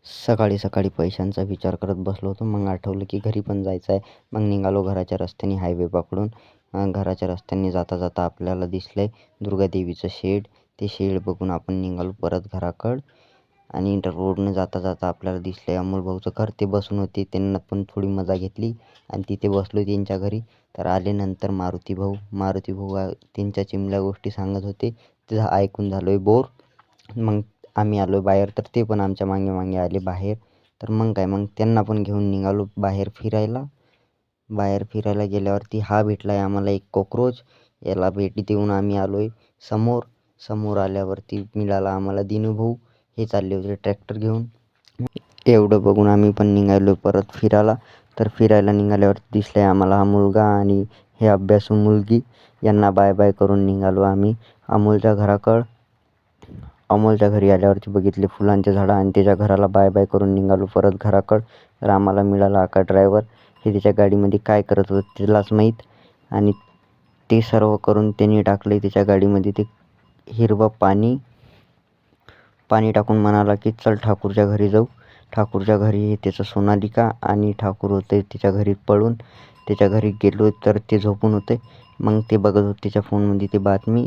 सकाळी सकाळी पैशांचा विचार करत बसलो होतो. मग आठवलं की घरी पण जायचं आहे. मग निघालो घराच्या रस्त्याने हायवे पकडून. घराच्या रस्त्याने जाता जाता आपल्याला दिसलं दुर्गादेवीचं शेड. ते शेड बघून आपण निघालो परत घराकडं. आणि रोडनं जाता जाता आपल्याला दिसलं अमोल भाऊचं घर. ते बसून होते, त्यांना पण थोडी मजा घेतली आणि तिथे बसलो त्यांच्या घरी. तर आल्यानंतर मारुती भाऊ त्यांच्या चिमल्या गोष्टी सांगत होते. ते ऐकून झालो आहे बोर. मग आम्ही आलो बाहेर, तर ते पण आमच्या मागे मागे आले बाहेर. तर मग काय, मग त्यांना पण घेऊन निघालो बाहेर फिरायला. बाहेर फिरायला गेल्यावरती हा भेटला आहे आम्हाला एक कॉकरोच. याला भेटी देऊन आम्ही आलो आहे समोर. समोर आल्यावरती मिळाला आम्हाला दिनूभाऊ. हे चालले होते ट्रॅक्टर घेऊन. एवढं बघून आम्ही पण निघालो परत फिरायला. तर फिरायला निघाल्यावर दिसलं आहे आम्हाला हा मुलगा आणि हे अभ्यासू मुलगी. यांना बाय बाय करून निघालो आम्ही अमोलच्या घराकडं. अमोलच्या घरी आल्यावरती बघितले फुलांचे झाडं आणि त्याच्या घराला बाय बाय करून निघालो परत घराकडं. तर आम्हाला मिळाला आका ड्रायव्हर. हे त्याच्या गाडीमध्ये काय करत होतं त्यालाच माहीत. आणि ते सर्व करून त्यांनी टाकलं त्याच्या गाडीमध्ये ते हिरवं पाणी टाकून म्हणाला की चल ठाकूरच्या घरी जाऊ. ठाकूरच्या घरी त्याचं सोनालिका आणि ठाकूर होते त्याच्या घरी पळून. त्याच्या घरी गेलो तर ते झोपून होते. मग ते बघत होते त्याच्या फोनमध्ये ती बातमी.